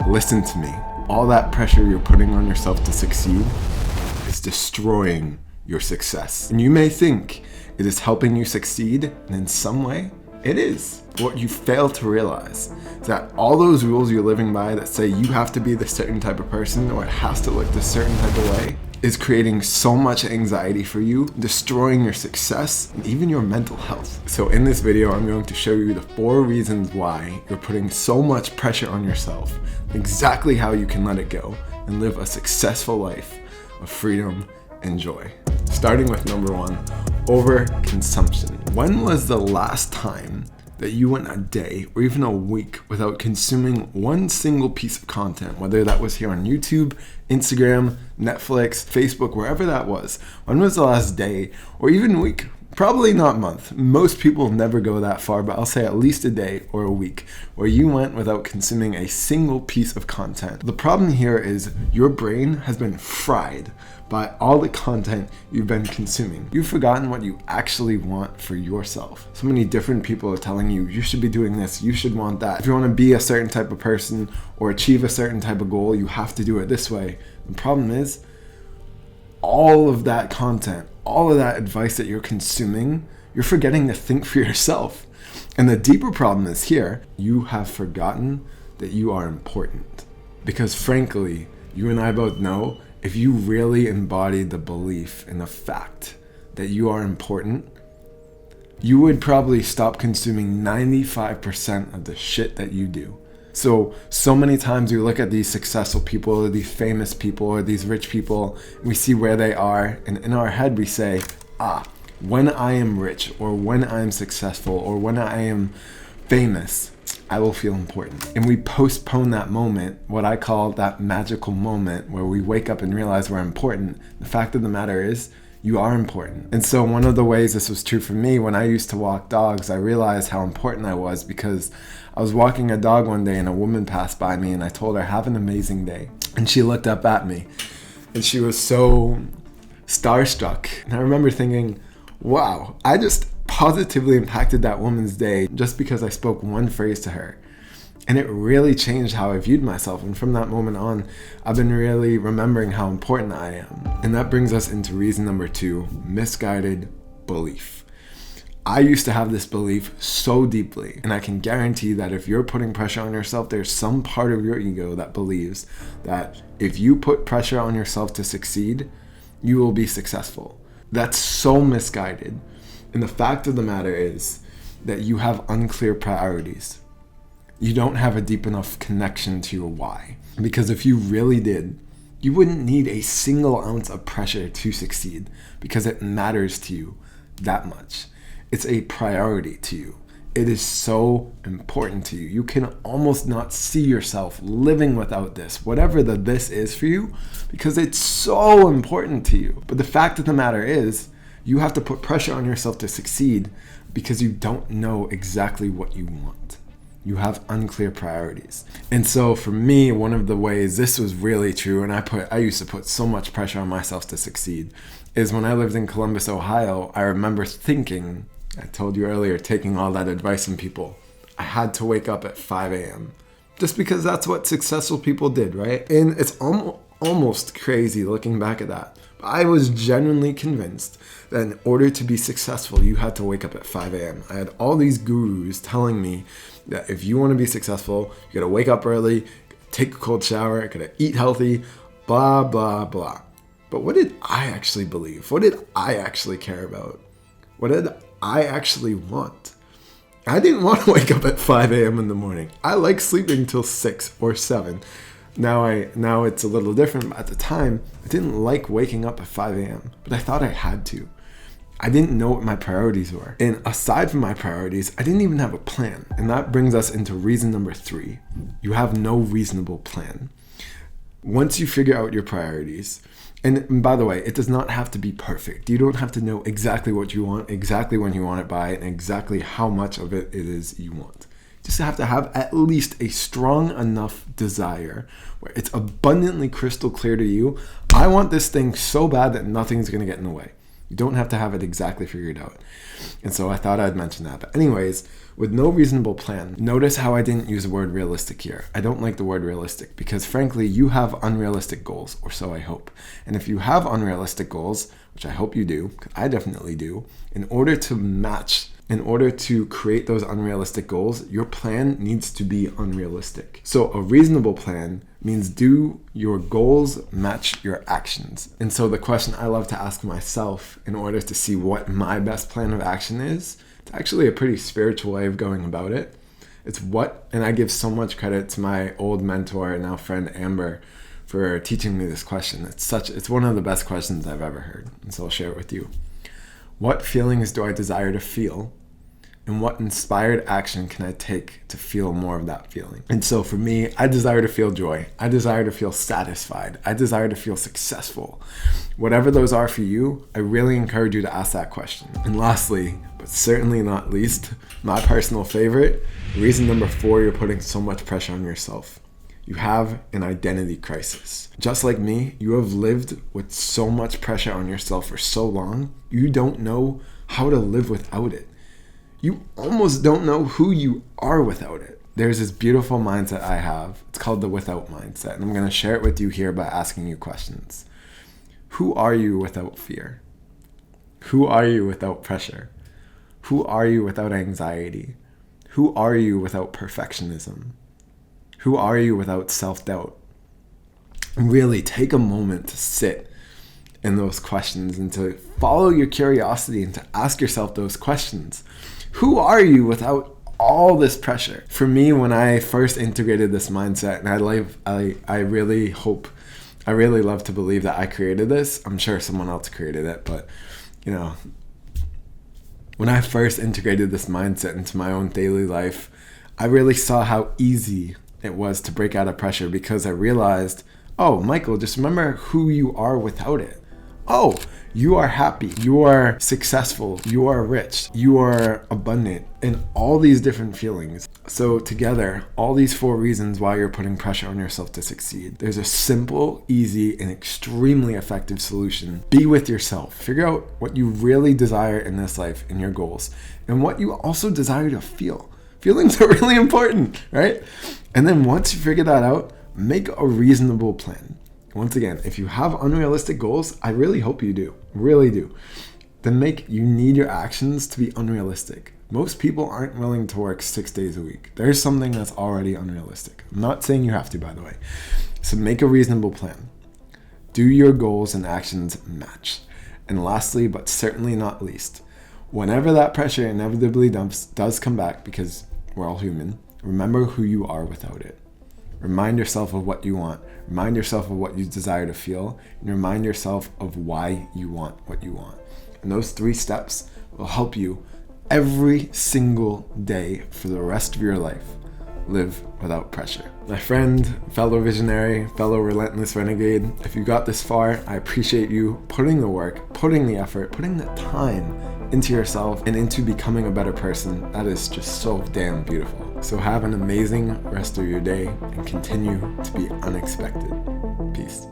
listen to me. All that pressure you're putting on yourself to succeed is destroying your success. And you may think it is helping you succeed, and in some way, it is. What you fail to realize is that all those rules you're living by that say you have to be this certain type of person or it has to look this certain type of way is creating so much anxiety for you, destroying your success and even your mental health. So in this video, I'm going to show you the 4 reasons why you're putting so much pressure on yourself, exactly how you can let it go and live a successful life of freedom and joy. Starting with number 1, overconsumption. When was the last time that you went a day or even a week without consuming one single piece of content, whether that was here on YouTube, Instagram, Netflix, Facebook, wherever that was? When was the last day or even week? Probably not month. Most people never go that far, but I'll say at least a day or a week where you went without consuming a single piece of content. The problem here is your brain has been fried by all the content you've been consuming. You've forgotten what you actually want for yourself. So many different people are telling you, you should be doing this, you should want that. If you want to be a certain type of person or achieve a certain type of goal, you have to do it this way. The problem is, all of that content, all of that advice that you're consuming, you're forgetting to think for yourself. And the deeper problem is here, you have forgotten that you are important. Because frankly, you and I both know, if you really embodied the belief in the fact that you are important, you would probably stop consuming 95% of the shit that you do. So many times we look at these successful people or these famous people or these rich people, and we see where they are, and in our head we say, when I am rich or when I am successful or when I am famous, I will feel important. And we postpone that moment, what I call that magical moment where we wake up and realize we're important. The fact of the matter is, you are important. And so one of the ways this was true for me, when I used to walk dogs, I realized how important I was because I was walking a dog one day and a woman passed by me and I told her, have an amazing day. And she looked up at me and she was so starstruck. And I remember thinking, wow, I just positively impacted that woman's day just because I spoke one phrase to her. And it really changed how I viewed myself. And from that moment on, I've been really remembering how important I am. And that brings us into reason number 2, misguided belief. I used to have this belief so deeply, and I can guarantee that if you're putting pressure on yourself, there's some part of your ego that believes that if you put pressure on yourself to succeed, you will be successful. That's so misguided. And the fact of the matter is that you have unclear priorities. You don't have a deep enough connection to your why. Because if you really did, you wouldn't need a single ounce of pressure to succeed because it matters to you that much. It's a priority to you. It is so important to you. You can almost not see yourself living without this, whatever the this is for you, because it's so important to you. But the fact of the matter is, you have to put pressure on yourself to succeed because you don't know exactly what you want. You have unclear priorities. And so for me, one of the ways this was really true, and I used to put so much pressure on myself to succeed, is when I lived in Columbus, Ohio, I remember thinking, I told you earlier, taking all that advice from people, I had to wake up at 5 a.m. just because that's what successful people did, right? And it's almost crazy looking back at that. But I was genuinely convinced that in order to be successful, you had to wake up at 5 a.m. I had all these gurus telling me that if you want to be successful, you gotta wake up early, take a cold shower, gotta eat healthy, blah, blah, blah. But what did I actually believe? What did I actually care about? What did I actually want? I didn't want to wake up at 5 a.m. in the morning. I like sleeping till 6 or 7. Now it's a little different. At the time, I didn't like waking up at 5 a.m., but I thought I had to. I didn't know what my priorities were. And aside from my priorities, I didn't even have a plan. And that brings us into reason number 3. You have no reasonable plan. Once you figure out your priorities, and by the way, it does not have to be perfect. You don't have to know exactly what you want, exactly when you want it by, and exactly how much of it is you want. You just have to have at least a strong enough desire where it's abundantly crystal clear to you, I want this thing so bad that nothing's going to get in the way. You don't have to have it exactly figured out. And so I thought I'd mention that. But anyways, with no reasonable plan, notice how I didn't use the word realistic here. I don't like the word realistic because frankly, you have unrealistic goals, or so I hope. And if you have unrealistic goals, which I hope you do, because I definitely do, in order to create those unrealistic goals, your plan needs to be unrealistic. So a reasonable plan means do your goals match your actions? And so the question I love to ask myself in order to see what my best plan of action is, it's actually a pretty spiritual way of going about it. It's what, and I give so much credit to my old mentor and now friend Amber for teaching me this question. It's one of the best questions I've ever heard. And so I'll share it with you. What feelings do I desire to feel? And what inspired action can I take to feel more of that feeling? And so for me, I desire to feel joy. I desire to feel satisfied. I desire to feel successful. Whatever those are for you, I really encourage you to ask that question. And lastly, but certainly not least, my personal favorite, reason number 4 you're putting so much pressure on yourself. You have an identity crisis. Just like me, you have lived with so much pressure on yourself for so long, you don't know how to live without it. You almost don't know who you are without it. There's this beautiful mindset I have. It's called the without mindset. And I'm going to share it with you here by asking you questions. Who are you without fear? Who are you without pressure? Who are you without anxiety? Who are you without perfectionism? Who are you without self-doubt? Really take a moment to sit in those questions and to follow your curiosity and to ask yourself those questions. Who are you without all this pressure? For me, when I first integrated this mindset, and I really love to believe that I created this. I'm sure someone else created it, but when I first integrated this mindset into my own daily life, I really saw how easy it was to break out of pressure because I realized, oh, Michael, just remember who you are without it. Oh, you are happy, you are successful, you are rich, you are abundant, and all these different feelings. So together, all these 4 reasons why you're putting pressure on yourself to succeed. There's a simple, easy, and extremely effective solution. Be with yourself. Figure out what you really desire in this life, in your goals, and what you also desire to feel. Feelings are really important, right? And then once you figure that out, make a reasonable plan. Once again, if you have unrealistic goals, I really hope you do, really do. Then you need your actions to be unrealistic. Most people aren't willing to work 6 days a week. There's something that's already unrealistic. I'm not saying you have to, by the way. So make a reasonable plan. Do your goals and actions match? And lastly, but certainly not least, whenever that pressure inevitably does come back, because we're all human, remember who you are without it. Remind yourself of what you want. Remind yourself of what you desire to feel. And remind yourself of why you want what you want. And those 3 steps will help you every single day for the rest of your life live without pressure. My friend, fellow visionary, fellow relentless renegade, if you got this far, I appreciate you putting the work, putting the effort, putting the time into yourself and into becoming a better person. That is just so damn beautiful. So have an amazing rest of your day and continue to be unexpected. Peace.